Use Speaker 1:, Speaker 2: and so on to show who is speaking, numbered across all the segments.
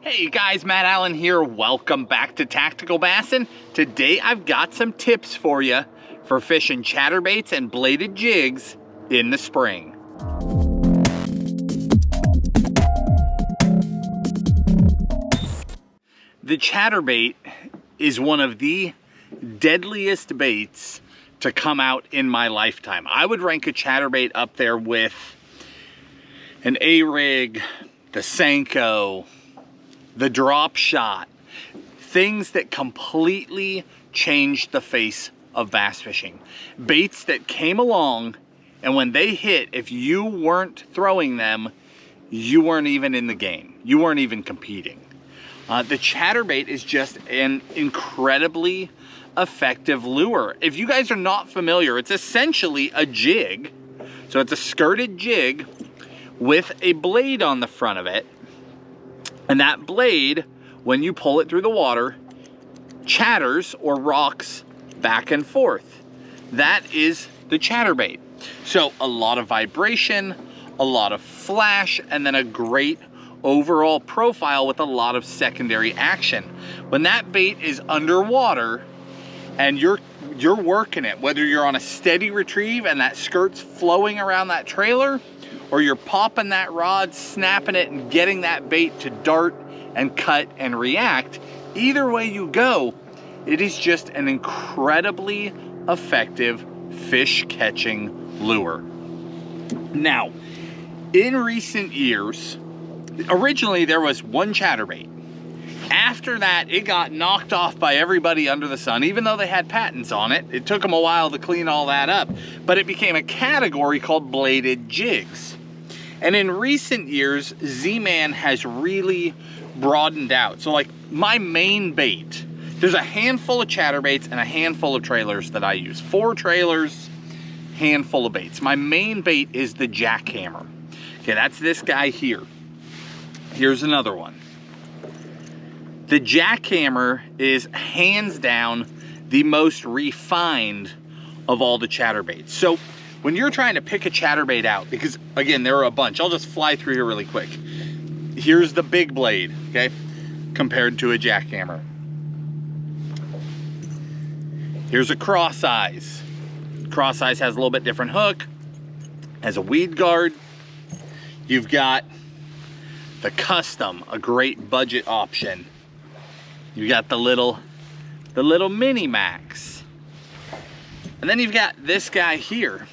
Speaker 1: Hey guys, Matt Allen here. Welcome back to Tactical Bassin. Today I've got some tips for you for fishing chatterbaits and bladed jigs in the spring. The chatterbait is one of the deadliest baits to come out in my lifetime. I would rank a chatterbait up there with an A-rig, the Senko, the drop shot, things that completely changed the face of bass fishing. Baits that came along, and when they hit, if you weren't throwing them, you weren't even in the game. You weren't even competing. The chatterbait is just an incredibly effective lure. If you guys are not familiar, it's essentially a jig. So it's a skirted jig with a blade on the front of it. And that blade, when you pull it through the water, chatters or rocks back and forth. That is the chatterbait. So a lot of vibration, a lot of flash, and then a great overall profile with a lot of secondary action. When that bait is underwater and you're working it, whether you're on a steady retrieve and that skirt's flowing around that trailer, or you're popping that rod, snapping it, and getting that bait to dart and cut and react, either way you go, it is just an incredibly effective fish catching lure. Now, in recent years, originally there was one chatterbait. After that, it got knocked off by everybody under the sun. Even though they had patents on it, it took them a while to clean all that up, but it became a category called bladed jigs. And in recent years, Z-Man has really broadened out. So like my main bait, there's a handful of chatterbaits and a handful of trailers that I use. 4 trailers, handful of baits. My main bait is the jackhammer. Okay, that's this guy here. Here's another one. The jackhammer is hands down the most refined of all the chatterbaits. So when you're trying to pick a chatterbait out, because again, there are a bunch. I'll just fly through here really quick. Here's the big blade, okay, compared to a jackhammer. Here's a cross eyes. Cross eyes has a little bit different hook, has a weed guard. You've got the Custom, a great budget option. You got the little mini max. And then you've got this guy here,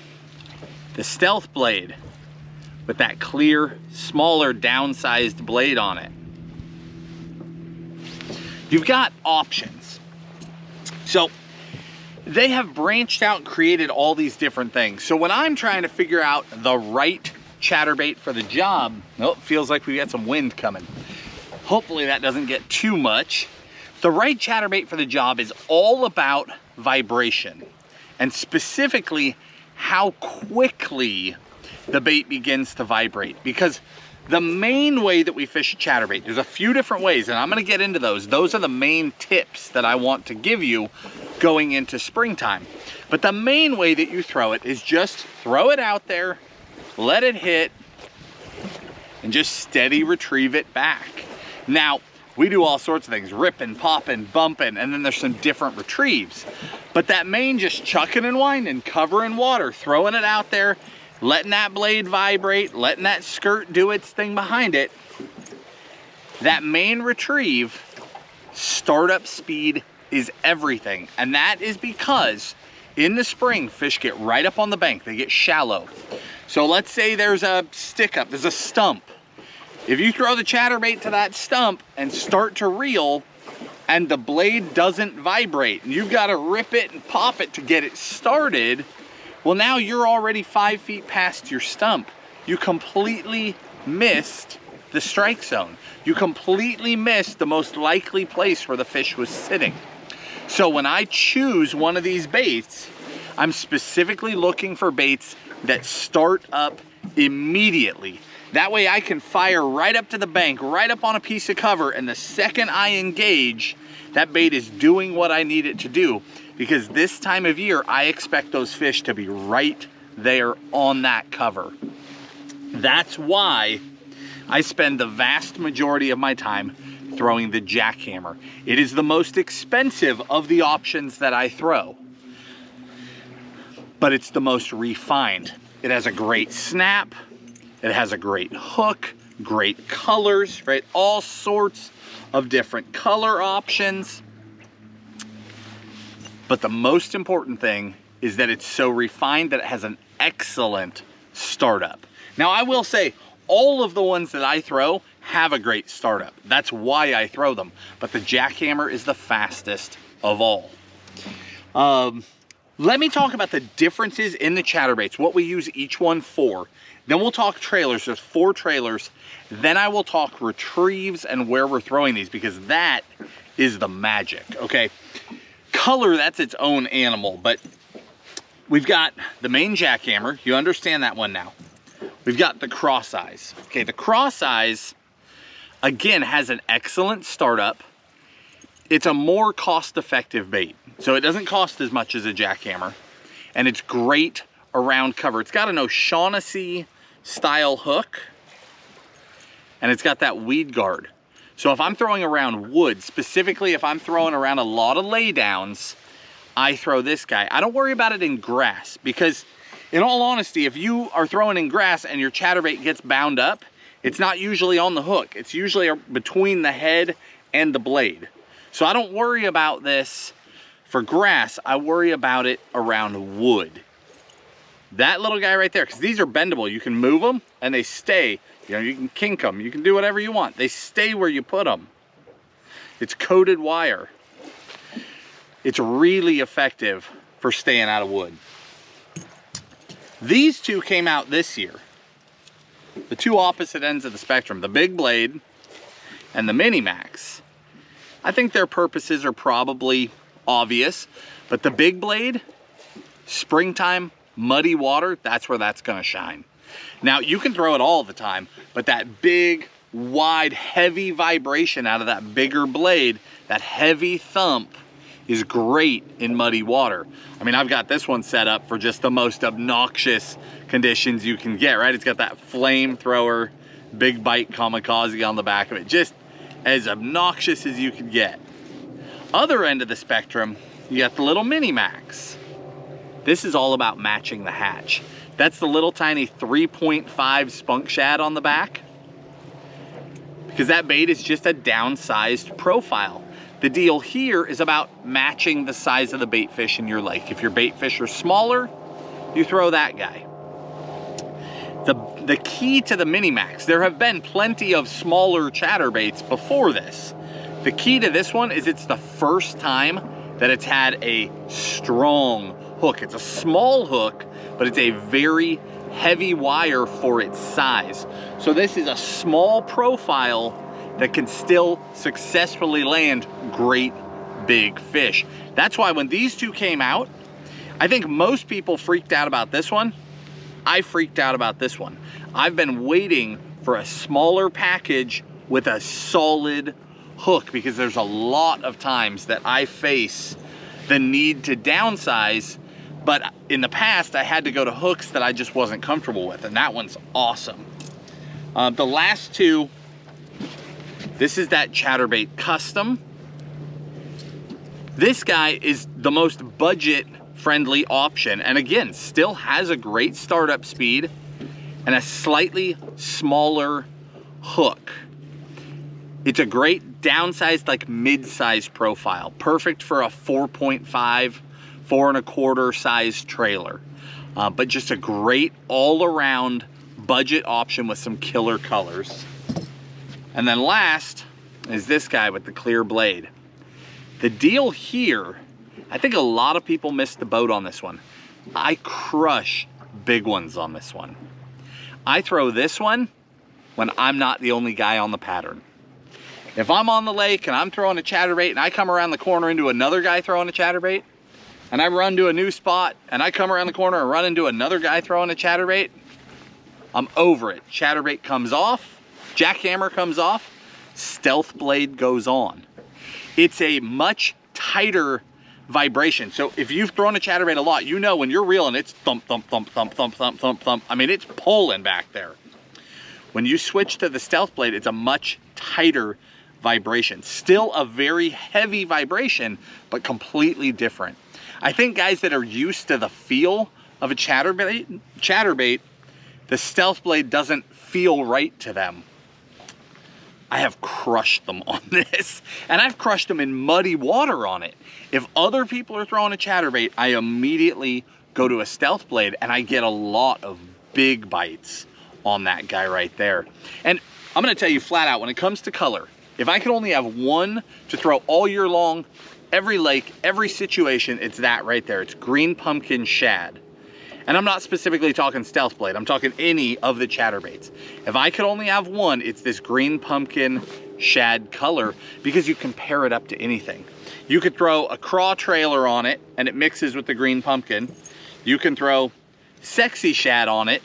Speaker 1: the Stealth blade with that clear, smaller, downsized blade on it. You've got options. So they have branched out and created all these different things. So when I'm trying to figure out the right chatterbait for the job, oh, it feels like we got some wind coming. Hopefully that doesn't get too much. The right chatterbait for the job is all about vibration, and specifically how quickly the bait begins to vibrate. Because the main way that we fish a chatterbait, there's a few different ways, and I'm gonna get into those. Those are the main tips that I want to give you going into springtime. But the main way that you throw it is just throw it out there, let it hit, and just steady retrieve it back. Now, we do all sorts of things, ripping, popping, bumping, and then there's some different retrieves. But that main just chucking and winding, covering water, throwing it out there, letting that blade vibrate, letting that skirt do its thing behind it, that main retrieve, startup speed is everything. And that is because in the spring, fish get right up on the bank, they get shallow. So let's say there's a stick up, there's a stump. If you throw the chatterbait to that stump and start to reel and the blade doesn't vibrate and you've got to rip it and pop it to get it started, well, now you're already 5 feet past your stump. You completely missed the strike zone. You completely missed the most likely place where the fish was sitting. So when I choose one of these baits, I'm specifically looking for baits that start up immediately. That way I can fire right up to the bank, right up on a piece of cover, and the second I engage, that bait is doing what I need it to do. Because this time of year, I expect those fish to be right there on that cover. That's why I spend the vast majority of my time throwing the jackhammer. It is the most expensive of the options that I throw, but it's the most refined. It has a great snap, it has a great hook, great colors, right? All sorts of different color options. But the most important thing is that it's so refined that it has an excellent startup. Now, I will say, all of the ones that I throw have a great startup. That's why I throw them. But the jackhammer is the fastest of all. Let me talk about the differences in the chatterbaits, what we use each one for. Then we'll talk trailers. There's 4 trailers. Then I will talk retrieves and where we're throwing these, because that is the magic, okay? Color, that's its own animal, but we've got the main jackhammer. You understand that one now. We've got the cross eyes. Okay, the cross eyes, again, has an excellent startup. It's a more cost-effective bait. So it doesn't cost as much as a jackhammer. And it's great around cover. It's got an O'Shaughnessy style hook. And it's got that weed guard. So if I'm throwing around wood, specifically if I'm throwing around a lot of laydowns, I throw this guy. I don't worry about it in grass, because in all honesty, if you are throwing in grass and your chatterbait gets bound up, it's not usually on the hook. It's usually between the head and the blade. So I don't worry about this for grass. I worry about it around wood. That little guy right there, because these are bendable. You can move them and they stay. You know, you can kink them. You can do whatever you want. They stay where you put them. It's coated wire. It's really effective for staying out of wood. These two came out this year. The two opposite ends of the spectrum, the big blade and the mini max. I think their purposes are probably obvious, but the big blade, springtime, muddy water, that's where that's gonna shine. Now, you can throw it all the time, but that big, wide, heavy vibration out of that bigger blade, that heavy thump, is great in muddy water. I mean, I've got this one set up for just the most obnoxious conditions you can get, right? It's got that flamethrower, big bite kamikaze on the back of it, just as obnoxious as you could get. Other end of the spectrum, you got the little mini max. This is all about matching the hatch. That's the little tiny 3.5 Spunk Shad on the back, because that bait is just a downsized profile. The deal here is about matching the size of the bait fish in your lake. If your bait fish are smaller, you throw that guy. The key to the mini max, there have been plenty of smaller chatterbaits before this. The key to this one is it's the first time that it's had a strong hook. It's a small hook, but it's a very heavy wire for its size. So this is a small profile that can still successfully land great big fish. That's why when these two came out, I think most people freaked out about this one. I freaked out about this one. I've been waiting for a smaller package with a solid hook, because there's a lot of times that I face the need to downsize, but in the past I had to go to hooks that I just wasn't comfortable with, and that one's awesome. The last two, this is that Chatterbait Custom. This guy is the most budget friendly option, and again, still has a great startup speed and a slightly smaller hook. It's a great downsized, like mid-sized profile, perfect for a 4.5, 4 1/4 size trailer, but just a great all-around budget option with some killer colors. And then last is this guy with the clear blade. The deal here, I think a lot of people missed the boat on this one. I crush big ones on this one. I throw this one when I'm not the only guy on the pattern. If I'm on the lake and I'm throwing a chatterbait and I come around the corner into another guy throwing a chatterbait, and I run to a new spot and I come around the corner and run into another guy throwing a chatterbait, I'm over it. Chatterbait comes off, jackhammer comes off, stealth blade goes on. It's a much tighter vibration. So if you've thrown a chatterbait a lot, you know when you're reeling, it's thump, thump, thump, thump, thump, thump, thump, thump. I mean, it's pulling back there. When you switch to the stealth blade, it's a much tighter vibration. Still a very heavy vibration, but completely different. I think guys that are used to the feel of a chatterbait, the stealth blade doesn't feel right to them. I have crushed them on this, and I've crushed them in muddy water on it. If other people are throwing a chatterbait, I immediately go to a stealth blade, and I get a lot of big bites on that guy right there. And I'm gonna tell you flat out, when it comes to color, if I could only have one to throw all year long, every lake, every situation, it's that right there. It's Green Pumpkin Shad. And I'm not specifically talking stealth blade, I'm talking any of the chatterbaits. If I could only have one, it's this Green Pumpkin Shad color, because you can pair it up to anything. You could throw a craw trailer on it and it mixes with the Green Pumpkin. You can throw Sexy Shad on it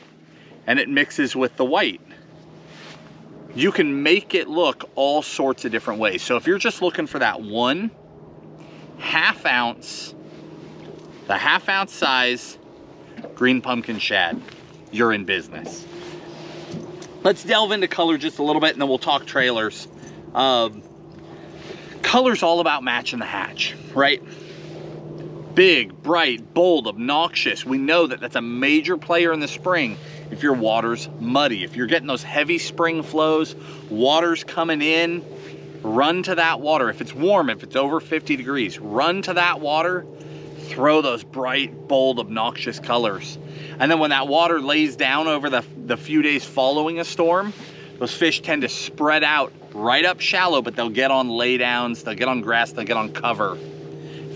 Speaker 1: and it mixes with the white. You can make it look all sorts of different ways. So if you're just looking for that one half ounce, the half ounce size Green Pumpkin Shad, you're in business. Let's delve into color just a little bit and then we'll talk trailers. Color's all about matching the hatch, right? Big, bright, bold, obnoxious. We know that that's a major player in the spring. If your water's muddy, if you're getting those heavy spring flows, water's coming in, run to that water. If it's warm, if it's over 50 degrees, run to that water, throw those bright, bold, obnoxious colors. And then when that water lays down over the few days following a storm, those fish tend to spread out right up shallow, but they'll get on laydowns, they'll get on grass, they'll get on cover,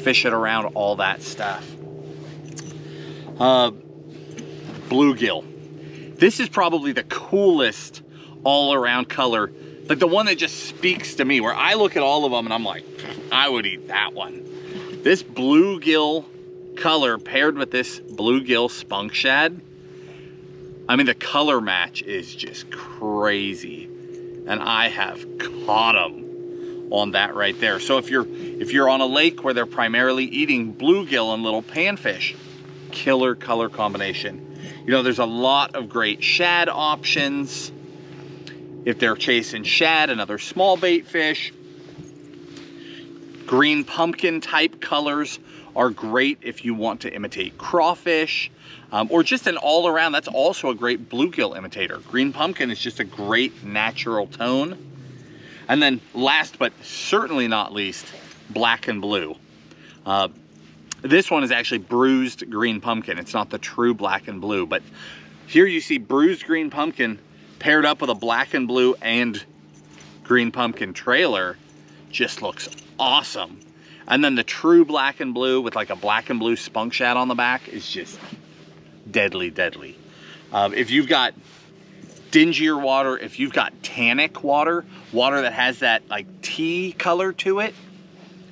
Speaker 1: fish it around, all that stuff. Bluegill. This is probably the coolest all-around color, like the one that just speaks to me, where I look at all of them and I'm like, I would eat that one. This bluegill color paired with this bluegill Spunk Shad, I mean, the color match is just crazy. And I have caught them on that right there. So if you're on a lake where they're primarily eating bluegill and little panfish, killer color combination. You know, there's a lot of great shad options. If they're chasing shad and other small bait fish, Green Pumpkin type colors are great if you want to imitate crawfish, or just an all around. That's also a great bluegill imitator. Green Pumpkin is just a great natural tone. And then last but certainly not least, Black and Blue. This one is actually bruised Green Pumpkin. It's not the true Black and Blue, but here you see bruised Green Pumpkin paired up with a Black and Blue and Green Pumpkin trailer. Just looks awesome. And then the true Black and Blue with like a Black and Blue Spunk Shad on the back is just deadly, deadly. If you've got dingier water, if you've got tannic water, water that has that like tea color to it,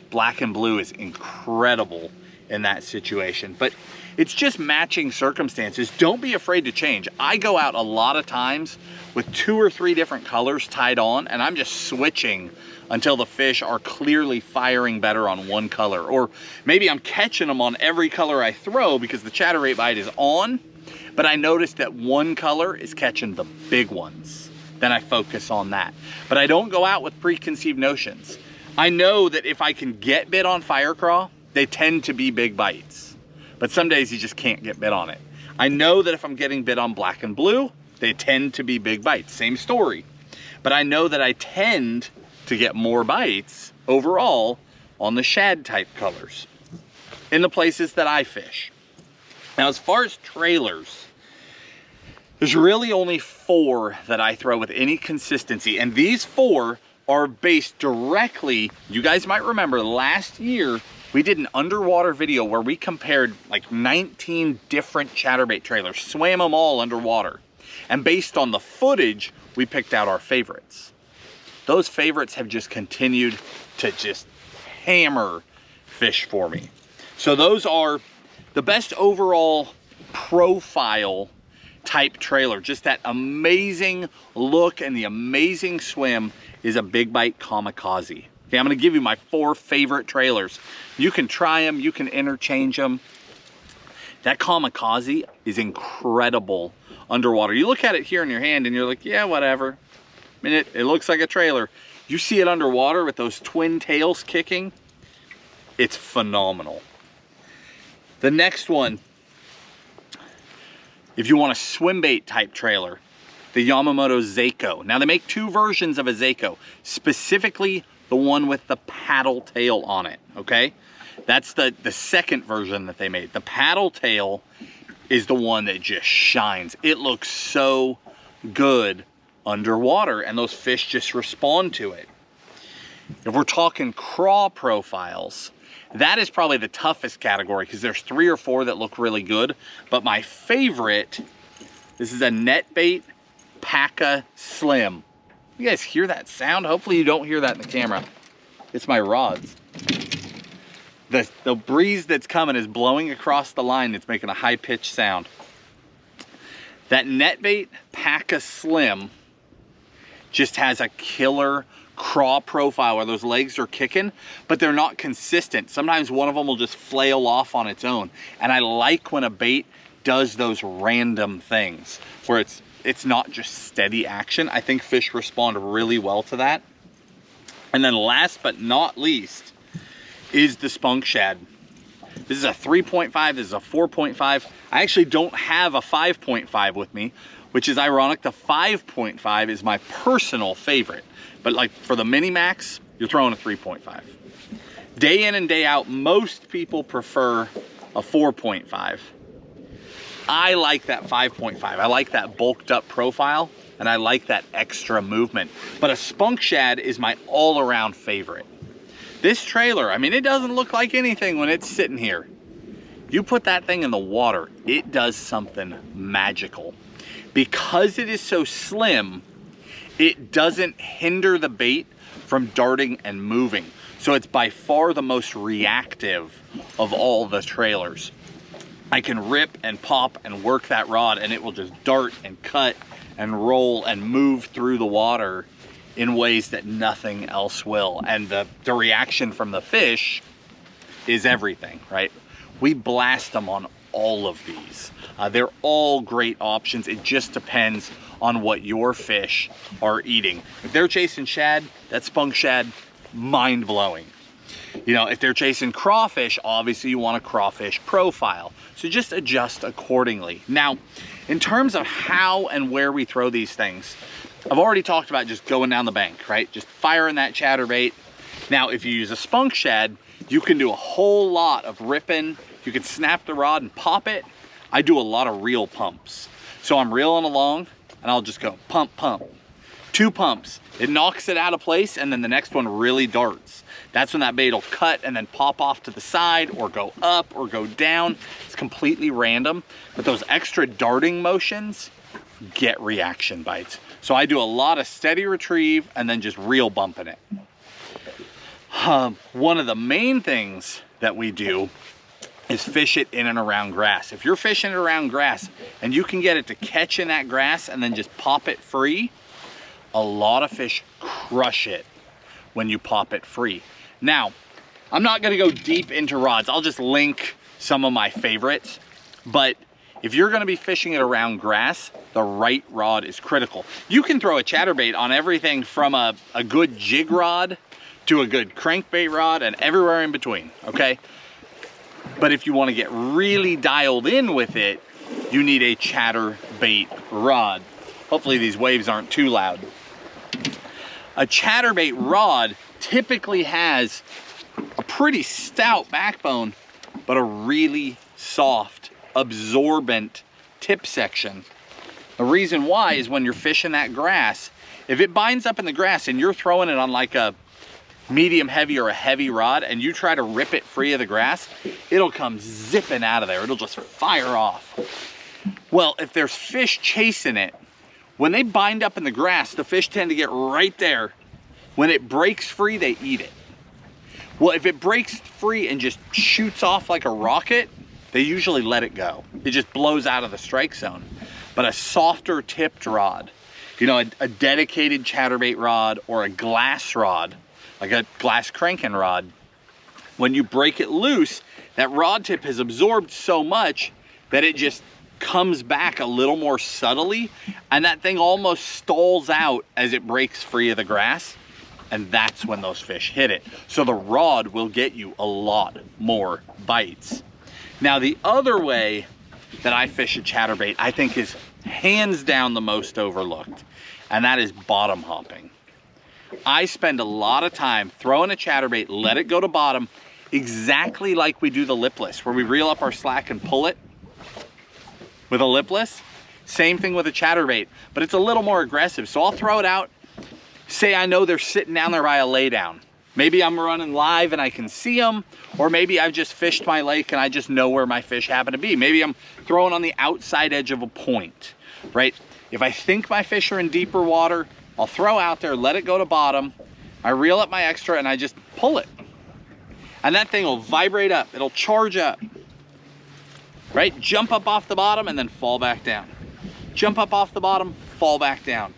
Speaker 1: Black and Blue is incredible in that situation. But it's just matching circumstances. Don't be afraid to change. I go out a lot of times with 2 or 3 different colors tied on, and I'm just switching until the fish are clearly firing better on one color. Or maybe I'm catching them on every color I throw because the chatterbait bite is on, but I noticed that one color is catching the big ones. Then I focus on that. But I don't go out with preconceived notions. I know that if I can get bit on fire craw, they tend to be big bites. But some days you just can't get bit on it. I know that if I'm getting bit on Black and Blue, they tend to be big bites. Same story. But I know that I tend to get more bites overall on the shad type colors in the places that I fish. Now, as far as trailers, there's really only 4 that I throw with any consistency. And these 4 are based directly, you guys might remember last year, we did an underwater video where we compared like 19 different chatterbait trailers, swam them all underwater. And based on the footage, we picked out our favorites. Those favorites have just continued to just hammer fish for me. So those are the best overall profile type trailer. Just that amazing look and the amazing swim is a Big Bite Kamikaze. Okay, I'm gonna give you my 4 favorite trailers. You can try them, you can interchange them. That Kamikaze is incredible underwater. You look at it here in your hand and you're like, yeah, whatever. I mean, it looks like a trailer. You see it underwater with those twin tails kicking, it's phenomenal. The next one, if you want a swim bait type trailer, the Yamamoto Zako. Now they make two versions of a Zako, specifically the one with the paddle tail on it, okay? That's the second version that they made. The paddle tail is the one that just shines. It looks so good underwater, and those fish just respond to it. If we're talking craw profiles, that is probably the toughest category because there's 3 or 4 that look really good. But my favorite, this is a net bait Paca Slim. You guys hear that sound? Hopefully you don't hear that in the camera. It's my rods. The breeze that's coming is blowing across the line. It's making a high-pitched sound. That net bait Paca Slim just has a killer craw profile where those legs are kicking, but they're not consistent. Sometimes one of them will just flail off on its own. And I like when a bait does those random things where it's not just steady action. I think fish respond really well to that. And then last but not least is the Spunk Shad. This is a 3.5, this is a 4.5. I actually don't have a 5.5 with me, which is ironic. The 5.5 is my personal favorite. But like for the mini max, you're throwing a 3.5. Day in and day out, most people prefer a 4.5. I like that 5.5. I like that bulked up profile, and I like that extra movement. But a Spunk Shad is my all-around favorite. This trailer, I mean, it doesn't look like anything when it's sitting here. You put that thing in the water, it does something magical. Because it is so slim, it doesn't hinder the bait from darting and moving. So it's by far the most reactive of all the trailers. I can rip and pop and work that rod and it will just dart and cut and roll and move through the water in ways that nothing else will. And the reaction from the fish is everything, right? We blast them on all of these. They're all great options. It just depends on what your fish are eating. If they're chasing shad, that Spunk Shad, mind-blowing. You know, if they're chasing crawfish, obviously you want a crawfish profile. So just adjust accordingly. Now, in terms of how and where we throw these things, I've already talked about just going down the bank, right? Just firing that chatterbait. Now, if you use a Spunk Shad, you can do a whole lot of ripping. You can snap the rod and pop it. I do a lot of reel pumps. So I'm reeling along and I'll just go pump, pump. 2 pumps. It knocks it out of place and then the next one really darts. That's when that bait will cut and then pop off to the side or go up or go down. It's completely random, but those extra darting motions get reaction bites. So I do a lot of steady retrieve and then just reel bumping it. One of the main things that we do is fish it in and around grass. If you're fishing it around grass and you can get it to catch in that grass and then just pop it free, a lot of fish crush it when you pop it free. Now, I'm not gonna go deep into rods. I'll just link some of my favorites, but if you're gonna be fishing it around grass, the right rod is critical. You can throw a chatterbait on everything from a good jig rod to a good crankbait rod and everywhere in between, okay? But if you wanna get really dialed in with it, you need a chatterbait rod. Hopefully these waves aren't too loud. A chatterbait rod typically has a pretty stout backbone, but a really soft, absorbent tip section. The reason why is when you're fishing that grass, if it binds up in the grass and you're throwing it on like a medium heavy or a heavy rod and you try to rip it free of the grass, it'll come zipping out of there. It'll just fire off. Well, if there's fish chasing it, when they bind up in the grass, the fish tend to get right there. When it breaks free, they eat it. Well, if it breaks free and just shoots off like a rocket, they usually let it go. It just blows out of the strike zone. But a softer tipped rod, you know, a dedicated chatterbait rod or a glass rod, like a glass cranking rod, when you break it loose, that rod tip has absorbed so much that it just comes back a little more subtly, and that thing almost stalls out as it breaks free of the grass. and that's when those fish hit it. So the rod will get you a lot more bites. Now the other way that I fish a chatterbait, I think is hands down the most overlooked, and that is bottom hopping. I spend a lot of time throwing a chatterbait, let it go to bottom, exactly like we do the lipless, where we reel up our slack and pull it with a lipless. Same thing with a chatterbait, but it's a little more aggressive. So I'll throw it out. Say I know they're sitting down there by a laydown. Maybe I'm running live and I can see them, or maybe I've just fished my lake and I just know where my fish happen to be. Maybe I'm throwing on the outside edge of a point, right? If I think my fish are in deeper water, I'll throw out there, let it go to bottom. I reel up my extra and I just pull it. And that thing will vibrate up, it'll charge up, right? Jump up off the bottom and then fall back down. Jump up off the bottom, fall back down.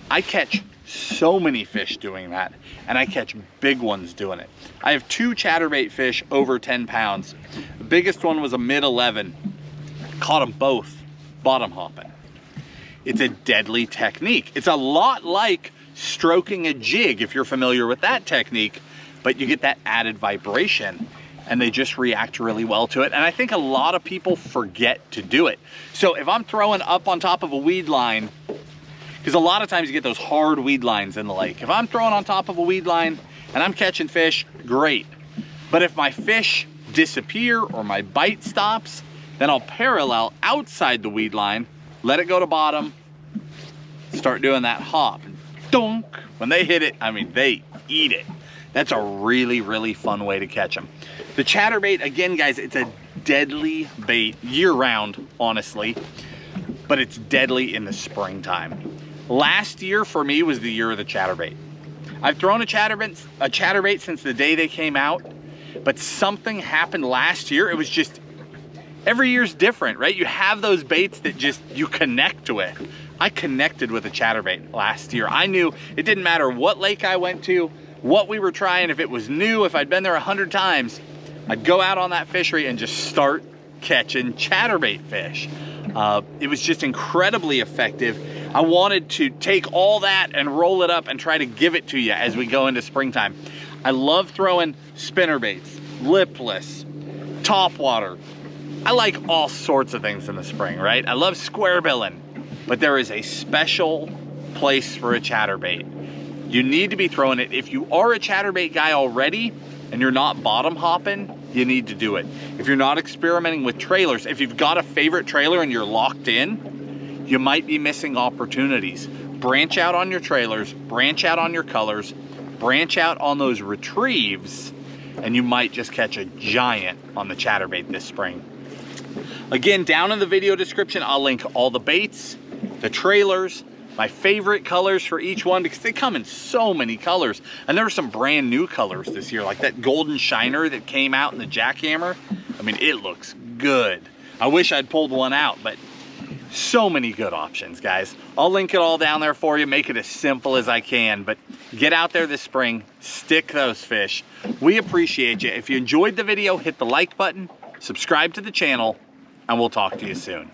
Speaker 1: I catch so many fish doing that, and I catch big ones doing it. I have 2 chatterbait fish over 10 pounds. The biggest one was a mid 11. Caught them both bottom hopping. It's a deadly technique. It's a lot like stroking a jig, if you're familiar with that technique, but you get that added vibration and they just react really well to it. And I think a lot of people forget to do it. So if I'm throwing up on top of a weed line, because a lot of times you get those hard weed lines in the lake. If I'm throwing on top of a weed line and I'm catching fish, great. But if my fish disappear or my bite stops, then I'll parallel outside the weed line, let it go to bottom, start doing that hop. Dunk! When they hit it, I mean, they eat it. That's a really, really fun way to catch them. The chatterbait, again, guys, it's a deadly bait year-round, honestly, but it's deadly in the springtime. Last year, for me, was the year of the chatterbait. I've thrown a chatterbait since the day they came out, but something happened last year. It was just, every year's different, right? You have those baits that just, you connect with. I connected with a chatterbait last year. I knew it didn't matter what lake I went to, what we were trying, if it was new, if I'd been there 100 times, I'd go out on that fishery and just start catching chatterbait fish. It was just incredibly effective. I wanted to take all that and roll it up and try to give it to you as we go into springtime. I love throwing spinner baits, lipless, topwater. I like all sorts of things in the spring, right? I love square billing, but there is a special place for a chatterbait. You need to be throwing it. If you are a chatterbait guy already and you're not bottom hopping, you need to do it. If you're not experimenting with trailers, if you've got a favorite trailer and you're locked in, you might be missing opportunities. Branch out on your trailers, branch out on your colors, branch out on those retrieves, and you might just catch a giant on the chatterbait this spring. Again, down in the video description, I'll link all the baits, the trailers, my favorite colors for each one, because they come in so many colors. And there are some brand new colors this year, like that golden shiner that came out in the jackhammer. I mean, it looks good. I wish I'd pulled one out, but so many good options, guys. I'll link it all down there for you, make it as simple as I can, but get out there this spring, stick those fish. We appreciate you. If you enjoyed the video, hit the like button, subscribe to the channel, and we'll talk to you soon.